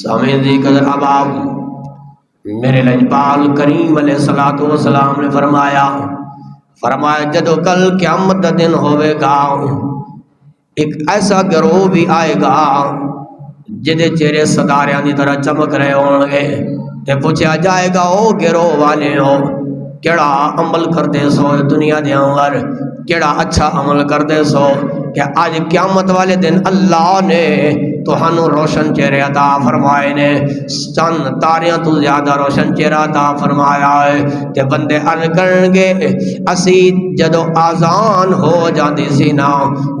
سامعین دی قدر اباب میرے لجپال کریم علیہ الصلوۃ والسلام نے فرمایا جدو کل قیامت دا دن ہوئے گا ایک ایسا گروہ بھی آئے گا جدے چہرے ستاریاں دی طرح چمک رہے ہوں گے تے پوچھا جائے گا او گروہ والے ہو کیڑا عمل کردے سو دنیا دے اندر کیڑا اچھا عمل کردے سو کہ آج قیامت والے دن اللہ نے توہانو روشن چہرے عطا فرمائے نے چند تاریاں تو زیادہ روشن چہرہ عطا فرمایا ہے تے بندے عرض کرنگے اسی جدو آزان ہو جاندی سی نا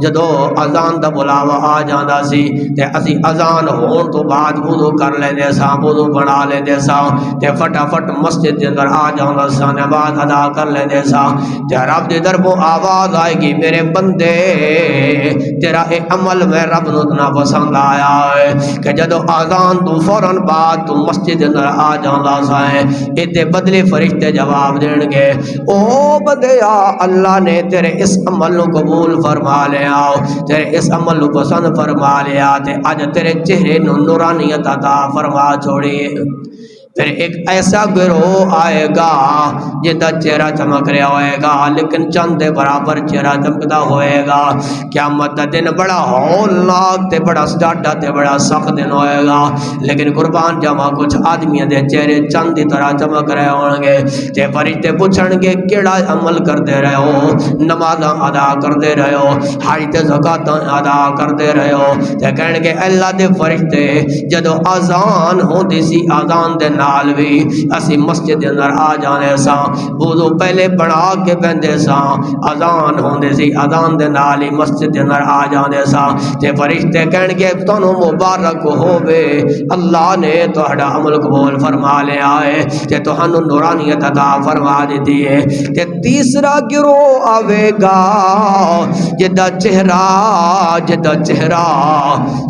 جدو آزان دا بلاوا آ جاندہ سی تے اسی آزان ہون تو بعد وضو کر لے دے سا وضو بنا لے دے سا تے فٹافٹ مسجد دے اندر آ جاندہ سا نماز ادا کر لے دے سا تے رب دے دربوں آواز آئے گی میرے بندے تیرا اے عمل میں رب نو اتنا پسند آیا ہے کہ جدو آزان تو فوراً بعد تو مسجد اندر آ جاندہ سا ہے ایتے بدلے فرشتے جواب دینگے او بدیا اللہ نے تیرے اس عمل نو قبول فرما لیا تیرے اس عمل نو پسند فرما لیا تے آج تیرے چہرے نو نورانیت عطا فرما چھوڑی پھر ایک ایسا گروہ آئے گا جدہ چہرہ چمک رہا ہوئے گا لیکن چند برابر چہرہ چمکتا ہوئے گا قیامت دا دن بڑا ہولناک تے بڑا سٹاٹا تے بڑا سخت دن ہوئے گا لیکن قربان جاوا کچھ آدمیاں دے چہرے چند دی طرح چمک رہے ہوں گے تے فرشتے پوچھن گے کیڑا عمل کردے رہے ہو نمازاں ادا کردے رہے ہو حج تے زکاتاں ادا کردے رہے ہو تے کہن گے اللہ دے فرشتے جدو آزان ہوندی سی آزان دے نال بھی اسی مسجد اندر آ جانے سا وضو پہلے بنا کے بندے سا اذان ہوندے سی اذان دے نال ہی مسجد اندر آ جانے سا تے فرشتے کہن گے تانوں مبارک ہووے اللہ نے تہاڈا عمل قبول فرما لیا ہے تے تہانوں نورانیت عطا فرما دتی ہے تے تیسرا گروہ آوے گا جدا چہرہ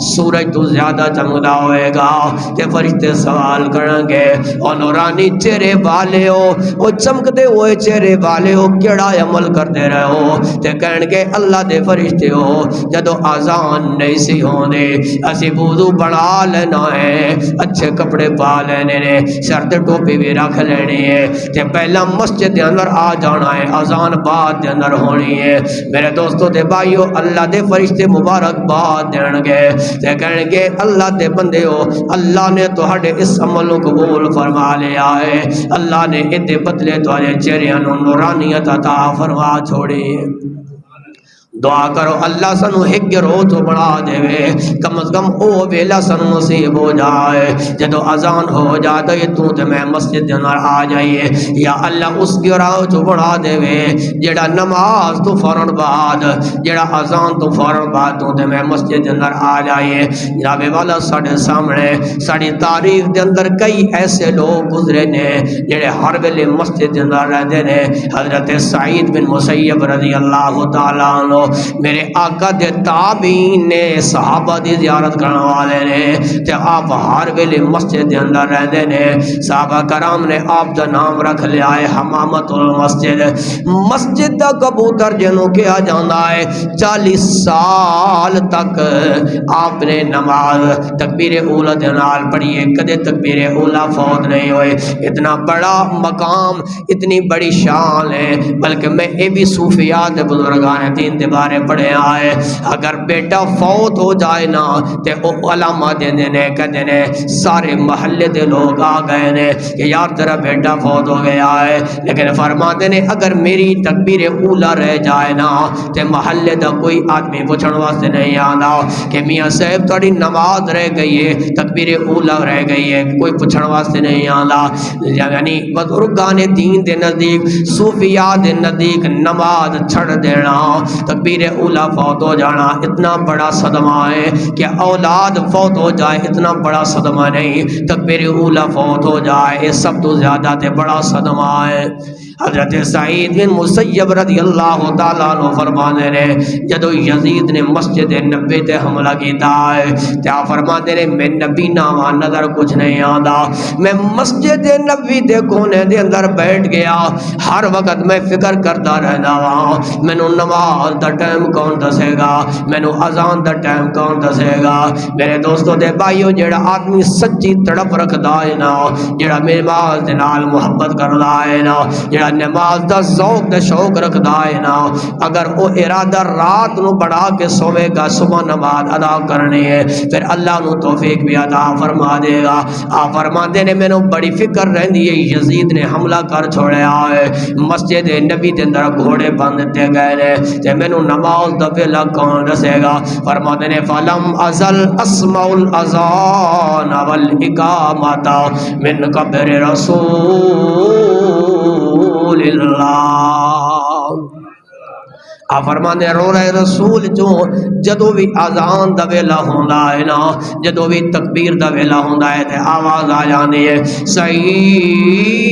سورج تو زیادہ چمکدا ہوئے گا تے فرشتے سوال کرن گے اور نورانی چہرے والے ہو وہ چمکتے ہوئے چہرے والے ہو کیڑا عمل کرتے رہے ہو تے کہن گے اللہ دے فرشتے ہو جدو آزان نہیں سی ہونے اسی وضو بنا لینا ہے اچھے کپڑے پا لینے نے سر تے ٹوپی بھی رکھ لینی ہے تے پہلا مسجد دے اندر آ جانا ہے آزان بعد دے اندر ہونی ہے میرے دوستو تے بھائیو اللہ دے فرشتے مبارک باد دین گے تے کہن گے اللہ دے بندے ہو اللہ نے تہاڈے اس عمل کو قبول فرما لیا ہے اللہ نے ادھے بدلے تواڈے چہرے نو نورانیت عطا فرما چھوڑی دعا کرو اللہ سنو ایک گروہ تو بڑھا دے وے کم از کم او ویلا سنو نصیب ہو جائے جدو اذان ہو جاتا ہے تو تے میں مسجد دے اندر آ جائیے یا اللہ اس گروہ تو بڑھا دے وے جڑا نماز تو فوراً بعد جڑا اذان تو فوراً بعد تو تے میں مسجد دے اندر آ جائیے جناب والا ساڈے سامنے ساڈی تاریخ دے اندر کئی ایسے لوگ گزرے نے جڑے ہر ویلے مسجد دے اندر رہندے نے حضرت سعید بن مسیب رضی اللہ تعالی عنہ میرے آقا دے تابعین نے صحابہ دی زیارت کرنے والے نے تے آپ ہر ویلے مسجد دے اندر رہندے نے صحابہ کرام نے آپ دا نام رکھ لیا ہے حمامت المسجد مسجد دا کبوتر جنوں کیا جاندا ہے 40 سال تک آپ نے نماز تکبیر اولا دے نال پڑھی ہے کدے تکبیر اولا فوت نہیں ہوئے اتنا بڑا مقام اتنی بڑی شان ہے بلکہ میں اے بھی صوفیات بزرگان دین دے بارے پڑھے آئے اگر بیٹا فوت ہو جائے نا تے او علامہ دینے نے کہتے نے سارے محلے دے لوگ آ گئے نے کہ یار تیرا بیٹا فوت ہو گیا ہے لیکن فرماتے نے اگر میری تکبیر اولا رہ جائے نا تے محلے دا کوئی آدمی پوچھن واسطے نہیں آنا کہ میاں صاحب تھوڑی نماز رہ گئی ہے تکبیر اولا رہ گئی ہے کوئی پوچھن واسطے نہیں آنا یعنی بزرگان دین دے نزدیک صوفیاء دے نزدیک نماز چھڑ دینا تکبیر اولا فوت ہو جانا اتنا بڑا صدمہ ہے کہ اولاد فوت ہو جائے اتنا بڑا صدمہ نہیں تکبیر اولا فوت ہو جائے یہ سب تو زیادہ تے بڑا صدمہ ہے حضرت سعید بن مسیب رضی اللہ تعالیٰ عنہ فرمانے نے جدو یزید نے مسجد نبی تے حملہ کیتا ہے تے فرماتے نے میں نبی ناما نظر کچھ نہیں آندا، میں مسجد نبی دے کونے دے اندر بیٹھ گیا، ہر وقت میں فکر کرتا رہنا وا مینوں نماز دا ٹائم کون دسے گا، مینوں اذان دا ٹائم کون دسے گا۔ میرے دوستو دے بھائیو جیڑا آدمی سچی تڑپ رکھدا ہے نا، جیڑا نماز دے نال محبت کردا ہے نا، جیڑا نماز دا ذوق تے شوق رکھدا ہے نا، اگر او ارادہ رات نو بڑھا کے سوے گا صبح نماز ادا کرنی ہے پھر اللہ نو توفیق بھی عطا فرما دے گا۔ آپ فرماندے نے مینوں بڑی فکر رہندی ہے یزید نے حملہ کر چھوڑیا ہے، مسجد نبی دے اندر گھوڑے باندھ دتے گئے نے تے مینوں نماز دا ویلا کون دسے گا۔ فرماتے نے فلم ازل اسمع الاذان والاقامۃ من قبر رسول اللہ۔ آپ فرمانے رو رہے رسول جو جدو بھی آزان دا ویلا ہوندا ہے نا، جدو بھی تکبیر دا ویلا ہوندا ہے تے آواز آ جاندی ہے سعید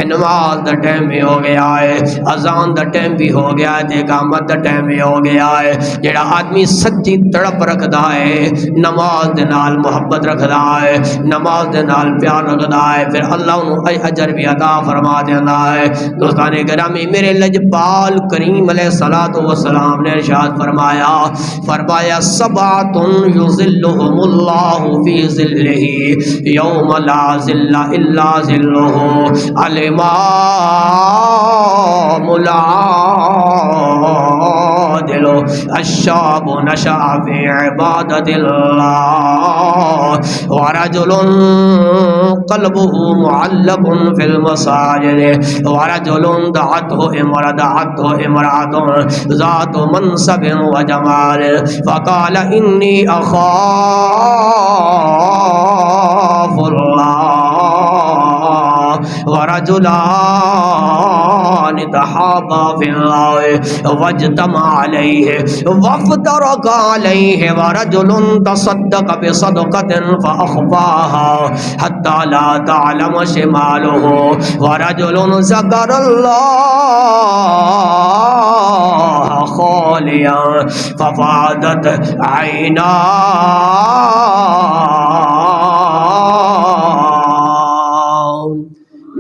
نماز دا ٹائم بھی ہو گیا ہے، آزان دا ٹائم بھی ہو گیا ہے تے اقامت دا ٹائم بھی ہو گیا ہے۔ جڑا آدمی سچی تڑپ رکھدا ہے، نماز دے نال محبت رکھدا ہے، نماز دے نال پیار رکھدا ہے، پھر اللہ انہوں اجر بھی عطا فرما دیندا ہے۔ دوستان گرامی میرے لجپال کریم علیہ السلام نے ارشاد فرمایا سبعۃ یظلھم اللہ فی ظلہ یوم لا ظل الا ظلہ، الامام العادل، الشاب نشأ فی عبادۃ اللہ، ورجل قلبہ معلق فی المساجد، ورجل دعته امرأة ذات منصب وجمال فقال انی اخاف اللہ، ورجلان تحابا فی اللہ واجتمع علیہ وافترق علیہ، ورجل تصدق بصدقة فأخفاها حتى لا تعلم شماله، ورجل ذکر اللہ خالیا ففادت عیناه۔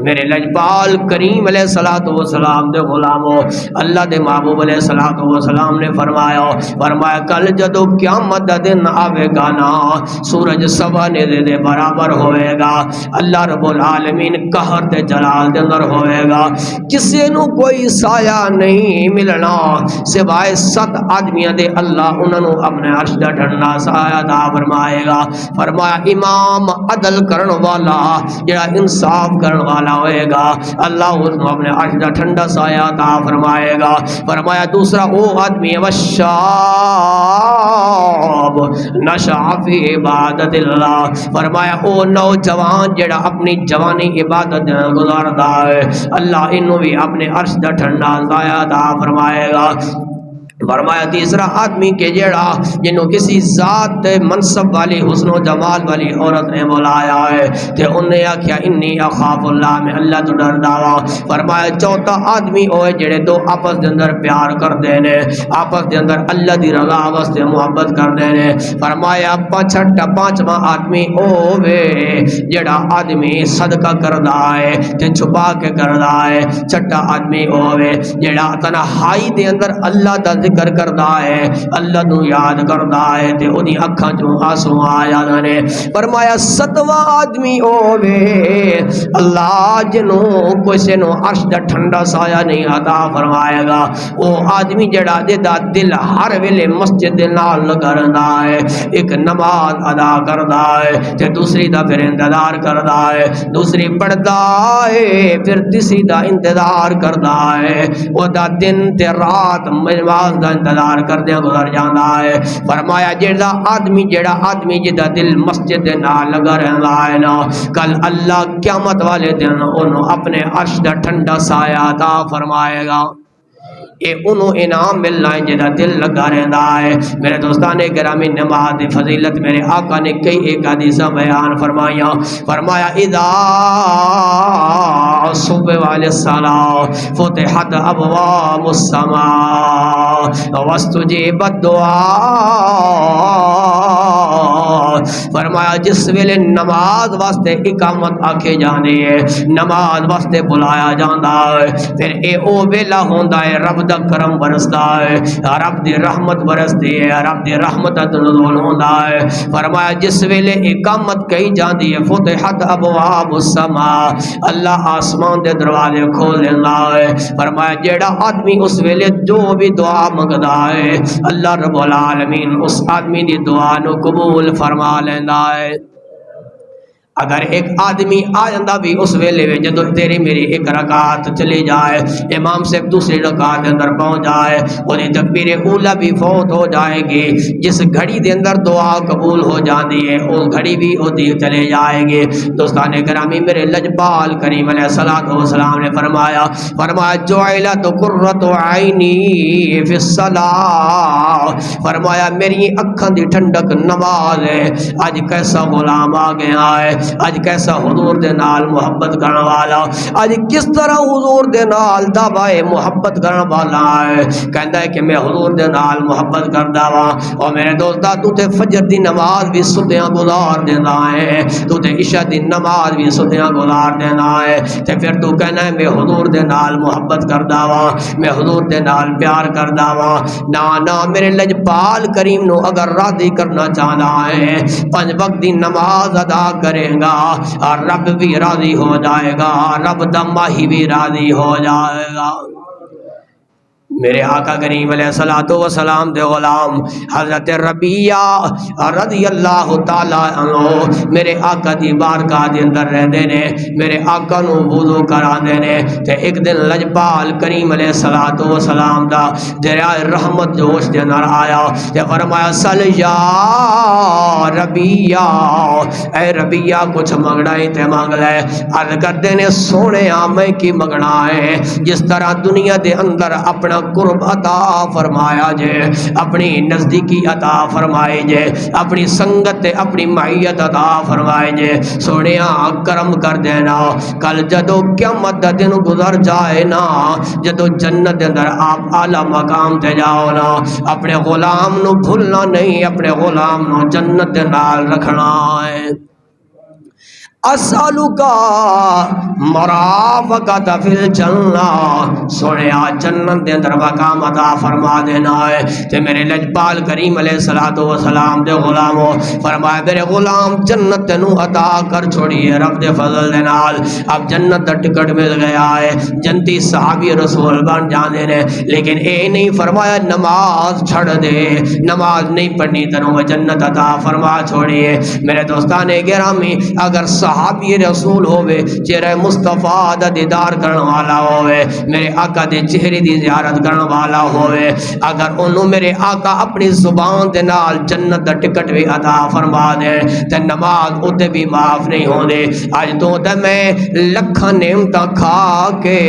میرے لجپال کریم علیہ السلام دے غلاموں، اللہ دے محبوب علیہ السلام نے فرمایا کل جدو قیامت دا دن آوے گا نا، سورج سوا نیزے دے برابر ہوئے گا، اللہ رب العالمین قہر تے جلال دے اندر ہوئے گا، کسی نو کوئی سایہ نہیں ملنا سوائے 7 آدمیاں دے، اللہ انہوں نے اپنے عرش دا ٹھنڈا سایہ دا فرمائے گا۔ فرمایا امام عدل کرن والا، جڑا انصاف کرن والا ہوئے گا، اللہ اس کو اپنے عرش دا ٹھنڈا سایہ عطا فرمائے گا۔ فرمایا دوسرا وہ آدمی والشاب نشأ فی عبادت اللہ، فرمایا وہ نوجوان جڑا اپنی جوانی عبادت گزاردا ہے، اللہ انہوں بھی اپنے عرش دا ٹھنڈا سایہ عطا فرمائے گا۔ فرمایا تیسرا آدمی کے جیڑا جنہوں کسی ذات منصب والی حسن و جمال والی عورت نے بلایا ہے تے انہیں آکھیا انی اخاف اللہ، میں اللہ تو ڈر داوا۔ فرمایا چوتھا آدمی ہوئے جڑے دو آپس دے اندر پیار کر دینے، آپس دے اندر اللہ دی رضا واسطے محبت کر دینے۔ فرمایا پانچواں آدمی ہوئے جڑا آدمی صدقہ کردا ہے تے چھپا کے کردا ہے۔ چھٹا آدمی ہوئے جڑا تنہائی دے اندر اللہ دا ذکر کردا ہے، اللہ نو یاد کردا ہے تے اودی اکھاں چوں آنسو آ جاندے نے۔ فرمایا 7واں آدمی ہووے اللہ جنوں کسے نو عرش دا ٹھنڈا سایہ نہیں عطا فرمائے گا، او آدمی جڑا دا دل ہر ویلے مسجد دے نال لگا رہندا ہے، ایک نماز ادا کردا ہے تے دوسری دا پھر انتظار کردا ہے، دوسری پڑھدا ہے پھر تیسری دا انتظار کردا ہے، او دا دن تے رات نماز دا انتظار کردے گزر جاندا ہے۔ فرمایا جڑا آدمی جدا دل مسجد دے نال لگا رہندا ہے نا، کل اللہ قیامت والے دن انہوں اپنے عرش دا ٹھنڈا سایہ عطا فرمائے گا۔ اے انہوں انعام ملنا ہے جہاں دل لگا رہتا ہے۔ میرے دوستان گرامی نماز دی فضیلت میرے آقا نے کئی ایک حدیثہ بیان فرمایا اذا صبح والے الصلاة فتحت ابواب السماء واستجیبت دعا، فرمایا جس ویلے نماز واسطے اقامت آکھے جاندی ہے، نماز واسطے بلایا جاندا ہے، پھر اے او ویلا ہوندا ہے رب دا کرم برسدا ہے، رب دی رحمت برسدی ہے، رب دی رحمت دا نزول ہوندا ہے۔ فرمایا جس ویلے اقامت کہی جاندی ہے فتحت ابواب السماء، اللہ آسمان دے دروازے کھول دیندا ہے۔ فرمایا جیڑا آدمی اس ویلے جو بھی دعا منگدا ہے اللہ رب العالمین اس آدمی دی دعا نو قبول فرما لیندا ہے۔ اگر ایک آدمی آ جاندہ بھی اس ویلے میں جدو تیری میری ایک رکعت چلی جائے، امام سے دوسری رکعت اندر پہنچ جائے، اور تکبیر اولا بھی فوت ہو جائے گی، جس گھڑی دے اندر دعا قبول ہو جاندی ہے وہ گھڑی بھی ہوتی چلے جائے گی۔ دوستان گرامی میرے لجپال کریم علیہ السلام نے فرمایا جعلت قرۃ عینی فی الصلاۃ، فرمایا میری اکھاں دی ٹھنڈک نماز ہے۔ آج کیسا غلام آ گیا ہے، آج کیسا حضور دے نال محبت کرنے والا، آج کس طرح حضور دے نال دعوی محبت کرنے والا ہے، کہندا ہے کہ میں حضور دے نال محبت کردا وا۔ اور میرے دوستا تو تے فجر دی نماز بھی سدیاں گزار دینا ہے، تو تے عشاء دی نماز بھی سدیاں گزار دینا ہے، تے پھر تو کہنا ہے میں حضور دے نال محبت کردا وا، میں حضور دے نال پیار کردا وا۔ نا میرے لجپال کریم نو اگر راضی کرنا چاہنا ہے 5 وقت دی نماز ادا کرے گا اور رب بھی راضی ہو جائے گا، رب دا ماہی بھی راضی ہو جائے گا۔ میرے آقا کریم علیہ السلام دے غلام حضرت ربیعہ رضی اللہ تعالی عنہ میرے آقا دی بارگاہ دے اندر رہندے نے، میرے آقا نو وضو کراندے نے، تے ایک دن لجپال کریم علیہ السلام دا دریائے رحمت جوش دے اندر آیا، تے فرمایا سل یا ربیعہ، اے ربیعہ کچھ منگنا ہی تے مانگ لے۔ عرض کردے نے سونے میں کی منگنا ہے، جس طرح دنیا دے اندر اپنا قرب عطا فرمایا جے، اپنی نزدیکی عطا فرمائے جے، اپنی سنگت اپنی معیت عطا فرمائے جے، سونیا کرم کر دینا۔ کل جدو قیامت دا دن گزر جائے نا، جدو جنت اندر آپ اعلی مقام تے جاؤ نا، اپنے غلام نو بھولنا نہیں، اپنے غلام نو جنت دے نال رکھنا ہے۔ اسالوکا مرافقت فی الجنہ، سوڑیا جنت دے اندر مقام عطا فرما دینا ہے۔ تے میرے لجپال کریم علیہ السلام دے غلامو فرمایا میرے غلام جنت تینو عطا کر چھوڑیے رب دے فضل دے نال، اب جنت دا ٹکٹ مل گیا ہے، جنتی صحابی رسول بن جاندے نے، لیکن اے نہیں فرمایا نماز چھڑ دے، نماز نہیں پڑھنی تینو جنت عطا فرما چھوڑیے۔ میرے دوستان گرامی اگر صحابی رسول ہوئے، چہرہ مصطفیٰ دا دیدار کرنے والا ہوئے، میرے آقا دے چہرے دی زیارت کرنے والا ہوئے، اگر انہوں میرے آقا اپنی زبان دے نال جنت دا ٹکٹ بھی عطا فرما دے تے نماز اتے بھی معاف نہیں ہوندے۔ آج تو تے میں لکھاں نعمتاں کھا کے،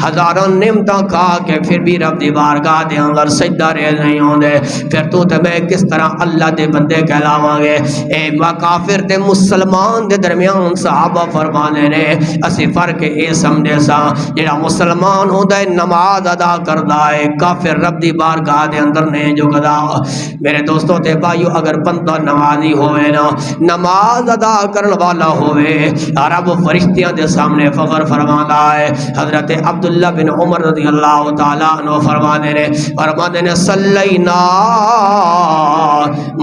ہزاراں نعمتاں کھا کے پھر بھی رب دی بارگاہ دے اندر سجدہ رہ نہیں ہوندے، پھر تو تے میں کس طرح اللہ دے بندے کہلاواں گے۔ اے کافر تے مسلمان دے درمیان صحابہ فرمانے نے اسی فرق اے سمجھے سا، جڑا مسلمان ہوندا ہے نماز ادا کردا ہے، کافر رب دی بارگاہ دے اندر نہیں جھکدا۔ میرے دوستوں تے بھائیو اگر بندہ نمازی ہوئے نا، نماز ادا کرن والا ہوئے، رب فرشتیاں دے سامنے فخر فرماتا ہے۔ حضرت عبداللہ بن عمر رضی اللہ تعالیٰ عنہ فرمانے نے صلینا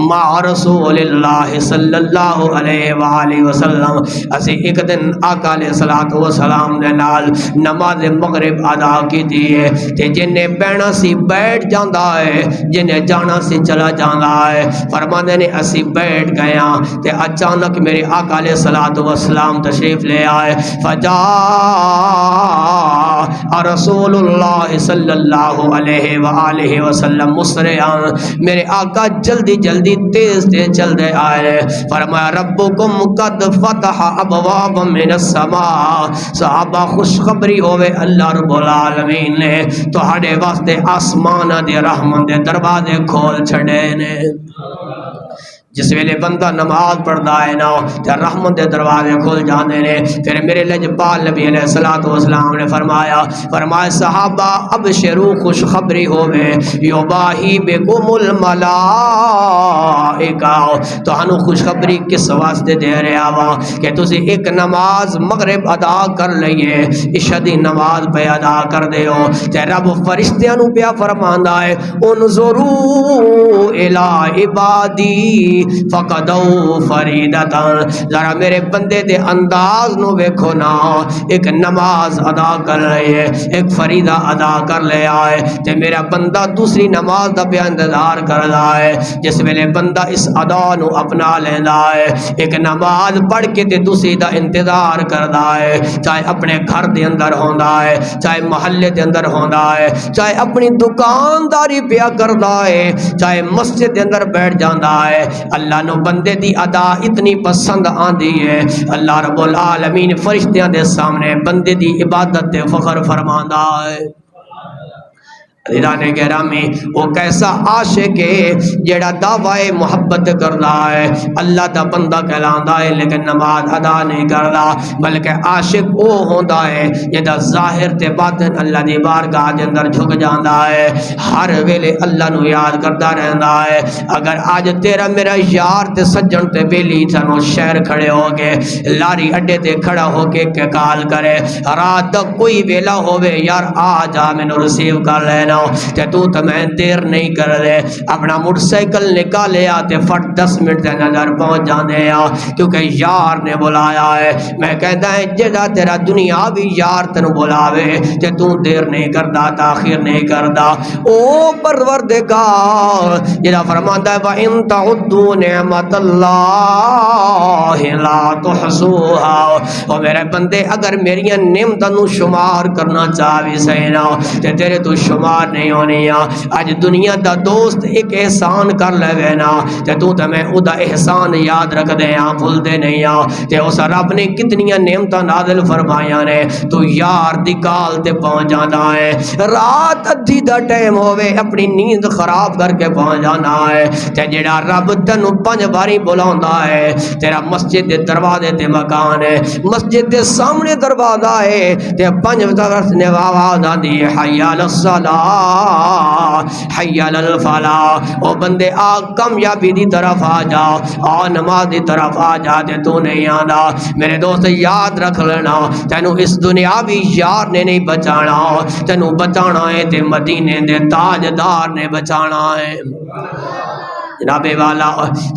مع رسول اللہ صلی اللہ علیہ وآلہ وسلم، اسی ایک دن آقا علیہ السلام دے نال نماز مغرب ادا کی دیئے، تے جنہیں بیٹھنا سی بیٹھ جاندہ ہے، جنہیں جانا سی چلا جاندہ ہے۔ فرمانے نے اسی بیٹھ گیا تے اچانک میرے آقا علیہ السلام تشریف لے آئے، فجاء رسول اللہ صلی اللہ علیہ وآلہ وسلم مسرعاً، میرے آقا جلدی جلدی تیز تیز چل دے آئے، فرمایا ربکم قد فتح ففتح ابواب من السماء صحابہ خوشخبری ہوئے اللہ رب العالمین نے تہاڈے واسطے آسمان دے رحمت دے دروازے کھول چھڑے نے جس ویلے بندہ نماز پڑھدا ہے نا تے رحمت دے دروازے کھل جاندے نے پھر میرے لجپال نبی علیہ الصلوۃ والسلام نے فرمایا صحابہ ابشروا خوشخبری ہوے یباہی بکم الملائکہ تانوں خوشخبری کس واسطے دے رہا وا کہ تسی ایک نماز مغرب ادا کر لئیے عشاء دی نماز پہ ادا کر دیو تے رب فرشتیاں نو پیا فرماندا ہے انظروا الی عبادی فقدو فریدتا ذرا میرے بندے دے انداز نو ویکھو نا ایک نماز ادا کر لئے ایک فریدہ ادا کر لے آئے تے میرا بندہ دوسری نماز دا پہ انتظار کر لائے جس ویلے بندہ اس ادا نو اپنا لے لائے ایک نماز پڑھ کے تے دوسری دا انتظار کر لائے چاہے اپنے گھر دے اندر ہوندا ہے چاہے محلے دے اندر ہوندا ہے چاہے اپنی دکانداری پیا کردا ہے چاہے مسجد دے اندر بیٹھ جاندا ہے اللہ نو بندے دی ادا اتنی پسند آندی ہے اللہ رب العالمین فرشتیاں دے سامنے بندے دی عبادت تے فخر فرماندا ہے عزیزان گرامی وہ کیسا عاشق ہے جیڑا دعوی محبت کردا ہے اللہ دا بندہ کہلاندا ہے لیکن نماز ادا نہیں کردا بلکہ عاشق وہ ہوندا ہے جیڑا ظاہر تے باطن اللہ دی بارگاہ دے اندر جھک جاندا ہے ہر ویلے اللہ نو یاد کردا رہندا ہے اگر آج تیرا میرا یار تے سجن تے بیلی سانو شہر کھڑے ہو کے لاری اڈے تے کھڑا ہو کے کال کرے رات دا کوئی ویلا ہوے یار آ جا مینوں ریسیو کر لینا تے تو میں دیر نہیں کر رہے اپنا موٹر سائیکل نکالے آتے فٹ 10 منٹ دے نظر پہنچ جاندے آ کیونکہ یار نے بلایا ہے میں کہتا ہے جدا تیرا دنیا بھی یار تنو بلاوے تے تو دیر نہیں کردا تاخیر نہیں کردا او پروردگار جدا فرماتا ہے وَإِن تَعُدُّوا نِعْمَةَ اللَّهِ لَا تُحْصُوهَا او میرے بندے اگر میری نعمتاں نو شمار کرنا چاہوی سینا تے تیرے تو شمار نہیں ہونی آج دنیا دا دوست ایک احسان کر لے نا تے تو میں او دا احسان یاد رکھ دے بھول دے نہیں تے اس رب نے کتنی نعمتاں نازل فرمائیاں نے تو یار دی کال تے پہنچ جانا ہے رات ادھی دا ٹائم ہوے اپنی نیند خراب کر کے پہنچ جانا ہے تے جڑا رب تینوں 5 باری بلاوندا ہے تیرا مسجد دے دروازے تے مکان ہے مسجد دے سامنے دروازہ ہے تے 5 طرف نے آواز آندی ہے حی علی الصلاۃ حی علی الفلاح او بندے آ کامیابی دی طرف آ جا آ نماز دی طرف آ جا تے تو نہیں آندا میرے دوست یاد رکھ لینا تینوں اس دنیاوی یار نے نہیں بچانا تینوں بچانا ہے تے مدینے دے تاجدار نے بچانا ہے جناب والا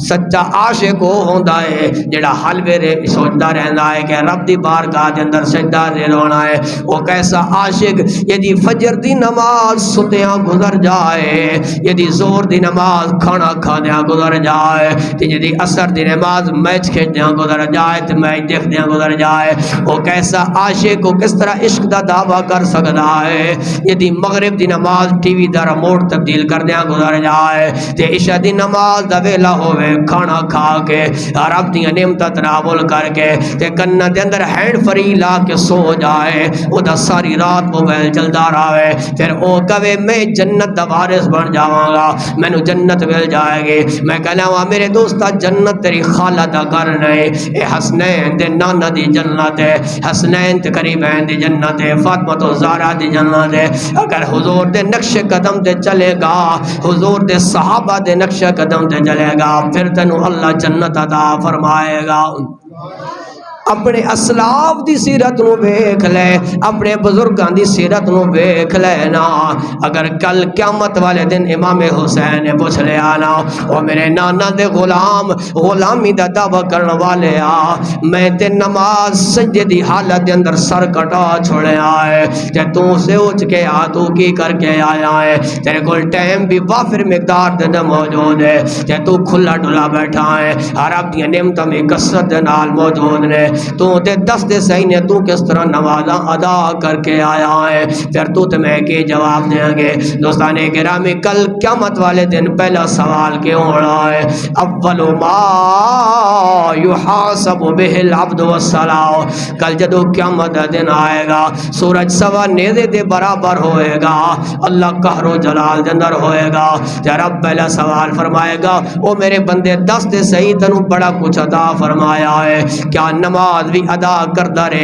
سچا عاشق وہ ہوندا ہے جڑا حل ویلے سوچدا رہندا ہے کہ رب دی بارگاہ دے اندر سجدہ دے رونا ہے وہ کیسا عاشق یدی فجر دی نماز ستیاں گزر جائے یدی زور دی نماز کھانا کھادیاں گزر جائے تے یدی عصر دی نماز میچ کھیڈیاں گزر جائے تے میچ دیکھدیاں گزر جائے وہ کیسا عاشق کو کس طرح عشق دا دعویٰ کر سکدا ہے یدی مغرب دی نماز ٹی وی دا ریموٹ تبدیل کردیاں گزر جائے تے عشاء دی نماز دا ویلا ہوئے کھانا کھا کے رب دی نعمتاں تناول کر کے تے کنا دے اندر ہینڈ فری لا کے سو جائے او دا ساری رات موبائل چلدا رہے پھر او کہے میں جنت دا وارث بن جاواں گا مینوں جنت مل جائے گی میں کہنا وا میرے دوستا جنت تیری خالہ دا گھر نہیں اے حسنین دے نانا دی جنت ہے حسنین تے قریبین دی جنت ہے فاطمہ و زہرا دی جنت ہے اگر حضور دے نقش قدم تے چلے گا حضور دے صحابہ دے نقش قدم تے چلے گا پھر تینوں اللہ جنت عطا فرمائے گا اپنے اسلاف دی سیرت نو ویکھ لے اپنے بزرگاں دی سیرت نو ویکھ لے نا اگر کل قیامت والے دن امام حسین نے پوچھ لیا نا او میرے نانا دے غلام غلامی دا دعویٰ کرنے والے میں تے نماز سجدے دی حالت دے اندر سر کٹا چھوڑیا ہے تے تو سے اٹھ کے تو کی کر کے آیا ہے تیرے کول ٹائم بھی وافر مقدار دے موجود ہے تے تو کھلا ڈلا بیٹھا ہے عرب دی نعمتاں میں کثرت دے نال موجود نے تو تے دس دے صحیح نے تو کس طرح نمازاں ادا کر کے آیا ہے، پھر تو تے میں کے جواب دیں گے۔ دوستان گرامی کل قیامت والے دن پہلا سوال کیوں ہو رہا ہے؟ اول ما یحاسب به العبد والصلاۃ، کل جدو قیامت دا دن آئے گا سورج سوا نیزے دے برابر ہوئے گا، اللہ قہر و جلال دے اندر ہوئے گا، تے رب پہلا سوال فرمائے گا او میرے بندے دس دے صحیح تنوں بڑا کچھ عطا فرمایا ہے، کیا نماز بھی ادا کرتا رہے؟